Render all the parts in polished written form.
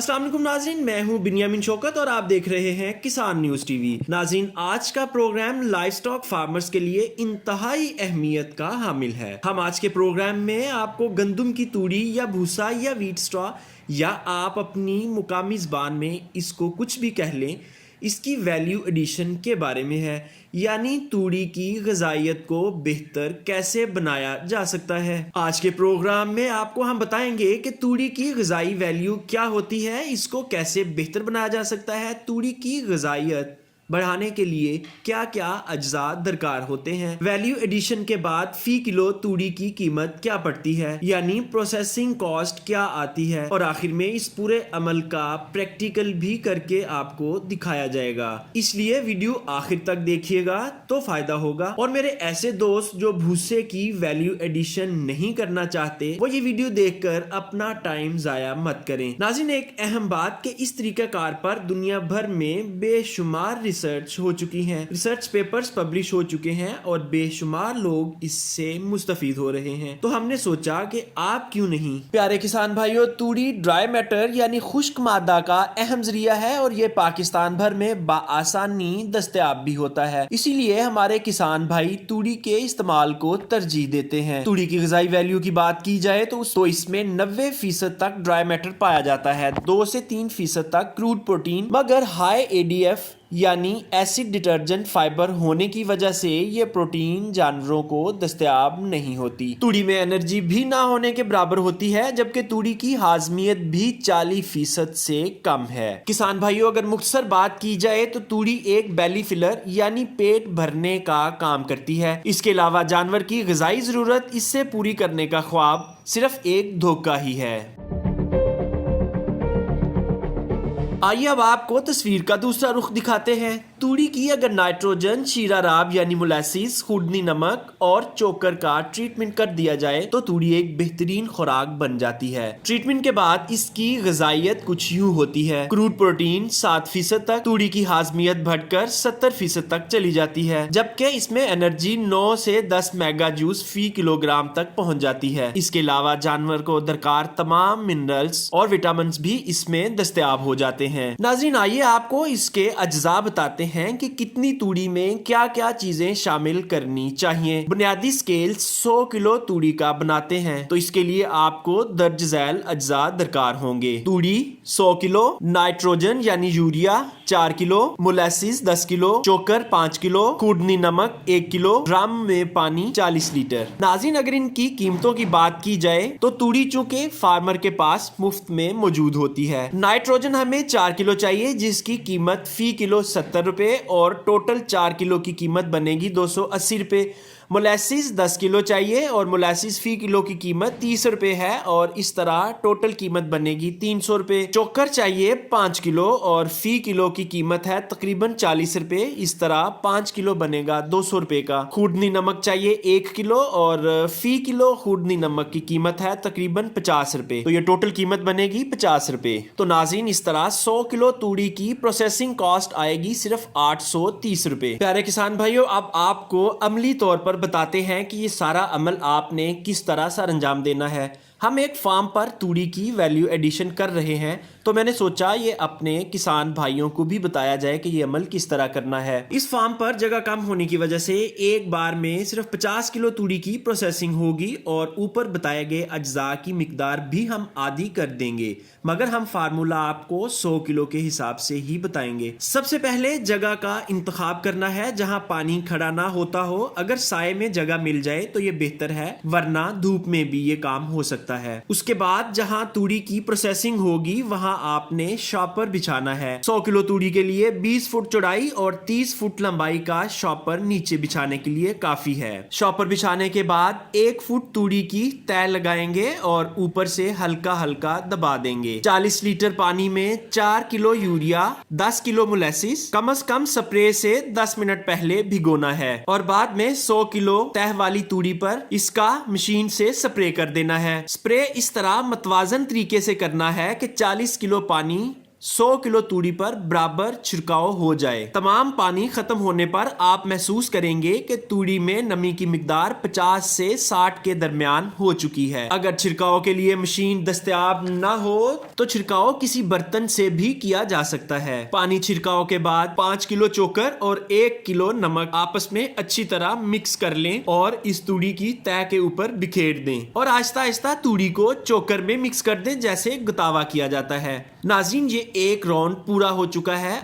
अस्सलाम वालेकुम नाज़रीन, मैं हूं बिन्यामिन शौकत और आप देख रहे हैं किसान न्यूज़ टीवी। नाज़रीन, आज का प्रोग्राम लाइव स्टॉक फार्मर्स के लिए इंतहाई अहमियत का हामिल है। हम आज के प्रोग्राम में आपको गंदम की तूड़ी या भूसा या व्हीट स्ट्रॉ या आप अपनी मुकामी ज़बान में इसको कुछ भी कह लें, इसकी वैल्यू एडिशन के बारे में है, यानी तूड़ी की ग़िज़ाइयत को बेहतर कैसे बनाया जा सकता है। आज के प्रोग्राम में आपको हम बताएंगे कि तूड़ी की ग़िज़ाई वैल्यू क्या होती है, इसको कैसे बेहतर बनाया जा सकता है, तूड़ी की ग़िज़ाइयत बढ़ाने के लिए क्या क्या अज्जा दरकार होते हैं, वैल्यू एडिशन के बाद फी किलो तूड़ी की कीमत क्या पड़ती है, यानी प्रोसेसिंग कॉस्ट क्या आती है, और आखिर में इस पूरे अमल का प्रैक्टिकल भी करके आपको दिखाया जाएगा। इसलिए वीडियो आखिर तक देखिएगा तो फायदा होगा। और मेरे ऐसे दोस्त जो भूसे की वैल्यू एडिशन नहीं करना चाहते, वो ये वीडियो देखकर अपना टाइम जाया मत करें। नाज़रीन, एक अहम बात कि इस तरीकाकार पर दुनिया भर में बेशुमार रिसर्च हो चुकी हैं, रिसर्च पेपर्स पब्लिश हो चुके हैं और बेशुमार लोग इससे मुस्तफीद हो रहे हैं। तो हमने सोचा कि आप क्यों नहीं। प्यारे किसान भाइयों, तूड़ी ड्राई मैटर यानी खुश्क मादा का अहम जरिया है और ये पाकिस्तान भर में बाआसानी दस्तयाब भी होता है। इसीलिए हमारे किसान भाई तूड़ी के इस्तेमाल को तरजीह देते हैं। तूड़ी की ग़िज़ाई वैल्यू की बात की जाए तो इसमें 90% तक ड्राई मैटर पाया जाता है, 2 से 3% तक क्रूड प्रोटीन, मगर हाई एडीएफ यानी एसिड डिटर्जेंट फाइबर होने की वजह से ये प्रोटीन जानवरों को दस्तयाब नहीं होती। तूड़ी में एनर्जी भी ना होने के बराबर होती है, जबकि तूड़ी की हाजमियत भी 40% से कम है। किसान भाइयों, अगर मुख्तसर बात की जाए तो तूड़ी एक बेली फिलर यानी पेट भरने का काम करती है। इसके अलावा जानवर की ग़िज़ाई ज़रूरत इससे पूरी करने का ख्वाब सिर्फ एक धोखा ही है। आइए अब आपको तस्वीर का दूसरा रुख दिखाते हैं। तूड़ी की अगर नाइट्रोजन, शीरा राब यानी मोलासिस, खुर्दनी नमक और चोकर का ट्रीटमेंट कर दिया जाए तो तूड़ी एक बेहतरीन खुराक बन जाती है। ट्रीटमेंट के बाद इसकी ग़िज़ाइयत कुछ यूं होती है। क्रूड प्रोटीन 7% तक, तूड़ी की हाजमियत बढ़कर 70% तक चली जाती है, जबकि इसमें एनर्जी 9 से 10 मेगा जूस फी किलोग्राम तक पहुंच जाती है। इसके अलावा जानवर को दरकार तमाम मिनरल्स और विटामिन भी इसमें दस्तयाब हो जाते हैं। नाज़रीन, आइए आपको इसके अज्जा बताते हैं कि कितनी तूड़ी में क्या क्या चीजें शामिल करनी चाहिए। बुनियादी स्केल 100 किलो तूड़ी का बनाते हैं, तो इसके लिए आपको दर्ज झैल अज्जा दरकार होंगे। तूड़ी 100 किलो, नाइट्रोजन यानी यूरिया 4 किलो, मोलासिस 10 किलो, चोकर 5 किलो, खुर्दनी नमक 1 किलो, ड्रम में पानी 40 लीटर। नाज़रीन, अगर इनकी कीमतों की बात की जाए तो तूड़ी चूंकि फार्मर के पास मुफ्त में मौजूद होती है। नाइट्रोजन हमें 4 किलो चाहिए, जिसकी कीमत फी किलो 70 रुपए और टोटल 4 किलो की कीमत बनेगी 280 रुपए। मोलासिस 10 किलो चाहिए और मोलासिस फी किलो की कीमत 30 रुपए है और इस तरह टोटल कीमत बनेगी 300 रुपए। चोकर चाहिए 5 किलो और फी किलो की कीमत है तकरीबन 40 रुपए, इस तरह 5 किलो बनेगा 200 रुपए का। खुर्दनी नमक चाहिए 1 किलो और फी किलो खुर्दनी नमक की कीमत है तकरीबन 50 रुपए, तो ये टोटल कीमत बनेगी 50 रुपए। तो नाज़रीन, इस तरह 100 किलो तूड़ी की प्रोसेसिंग कॉस्ट आएगी सिर्फ 830 रुपए। प्यारे किसान भाइयों, अब आपको अमली तौर पर बताते हैं कि ये सारा अमल आपने किस तरह से अंजाम देना है। हम एक फार्म पर तूड़ी की वैल्यू एडिशन कर रहे हैं, तो मैंने सोचा ये अपने किसान भाइयों को भी बताया जाए कि ये अमल किस तरह करना है। इस फार्म पर जगह कम होने की वजह से एक बार में सिर्फ 50 किलो तूड़ी की प्रोसेसिंग होगी और ऊपर बताए गए अज्जा की मिकदार भी हम आधी कर देंगे, मगर हम फार्मूला आपको 100 किलो के हिसाब से ही बताएंगे। सबसे पहले जगह का इंतखाब करना है जहां पानी खड़ा ना होता हो। अगर साए में जगह मिल जाए तो ये बेहतर है, वरना धूप में भी ये काम हो सकता है। उसके बाद जहां तूड़ी की प्रोसेसिंग होगी वहां आपने शॉपर बिछाना है। 100 किलो तूड़ी के लिए 20 फुट चौड़ाई और 30 फुट लंबाई का शॉपर नीचे बिछाने के लिए काफी है। शॉपर बिछाने के बाद 1 फुट तूड़ी की तय लगाएंगे और ऊपर से हल्का हल्का दबा देंगे। 40 लीटर पानी में 4 किलो यूरिया, 10 किलो मोलासिस कम से कम स्प्रे से 10 मिनट पहले भिगोना है और बाद में 100 किलो तह वाली तूड़ी पर इसका मशीन से स्प्रे कर देना है। स्प्रे इस तरह मतवाजन तरीके से करना है कि 40 किलो पानी 100 किलो तूड़ी पर बराबर छिड़काव हो जाए। तमाम पानी खत्म होने पर आप महसूस करेंगे कि तूड़ी में नमी की मिकदार 50 से 60 के दरमियान हो चुकी है। अगर छिड़काव के लिए मशीन दस्तयाब न हो तो छिड़काव किसी बर्तन से भी किया जा सकता है। पानी छिड़काव के बाद 5 किलो चोकर और 1 किलो नमक आपस में अच्छी तरह मिक्स कर लें और इस तूड़ी की तह के ऊपर बिखेर दें और आहिस्ता आहिस्ता तूड़ी को चोकर में मिक्स कर दें जैसे गुतावा किया जाता है। नाज़रीन, ये एक राउंड पूरा हो चुका है।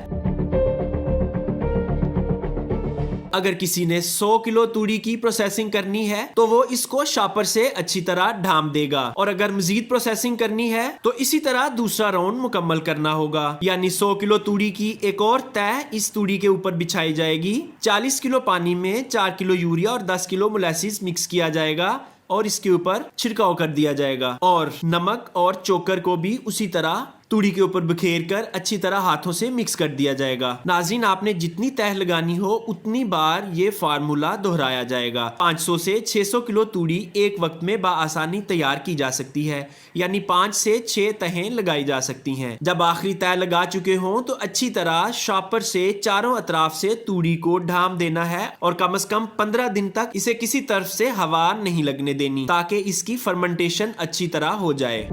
अगर किसी ने 100 किलो तूड़ी की प्रोसेसिंग करनी है तो वो इसको शॉपर से अच्छी तरह ढाम देगा और अगर मजीद प्रोसेसिंग करनी है तो इसी तरह दूसरा राउंड मुकम्मल करना होगा। यानी 100 किलो तूड़ी की एक और तह इस तूड़ी के ऊपर बिछाई जाएगी। 40 किलो पानी में 4 किलो यूरिया और 10 किलो मोलासिस मिक्स किया जाएगा और इसके ऊपर छिड़काव कर दिया जाएगा और नमक और चोकर को भी उसी तरह तूड़ी के ऊपर बिखेर कर अच्छी तरह हाथों से मिक्स कर दिया जाएगा। नाज़रीन, आपने जितनी तह लगानी हो उतनी बार ये फार्मूला दोहराया जाएगा। 500 से 600 किलो तूड़ी एक वक्त में बाआसानी तैयार की जा सकती है, यानी 5 से 6 तहें लगाई जा सकती हैं। जब आखिरी तह लगा चुके हों तो अच्छी तरह शॉपर से चारों अतराफ से तूड़ी को ढाम देना है और कम से कम 15 दिन तक इसे किसी तरफ से हवा नहीं लगने देनी ताकि इसकी फर्मेंटेशन अच्छी तरह हो जाए।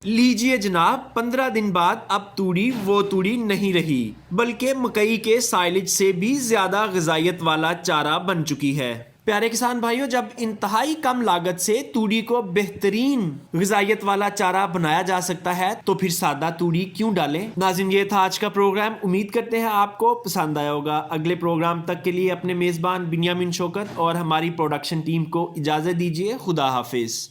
लीजिए जनाब, 15 दिन बाद अब तूड़ी वो तूड़ी नहीं रही बल्कि मकई के साइलेज से भी ज्यादा ग़िज़ाइयत वाला चारा बन चुकी है। प्यारे किसान भाइयों, जब इंतहाई कम लागत से तूड़ी को बेहतरीन ग़िज़ाइयत वाला चारा बनाया जा सकता है तो फिर सादा तूड़ी क्यों डालें। नाज़रीन, ये था आज का प्रोग्राम। उम्मीद करते हैं आपको पसंद आया होगा। अगले प्रोग्राम तक के लिए अपने मेज़बान बिन्यामिन शौकत और हमारी प्रोडक्शन टीम को इजाज़त दीजिए। खुदा हाफिज़।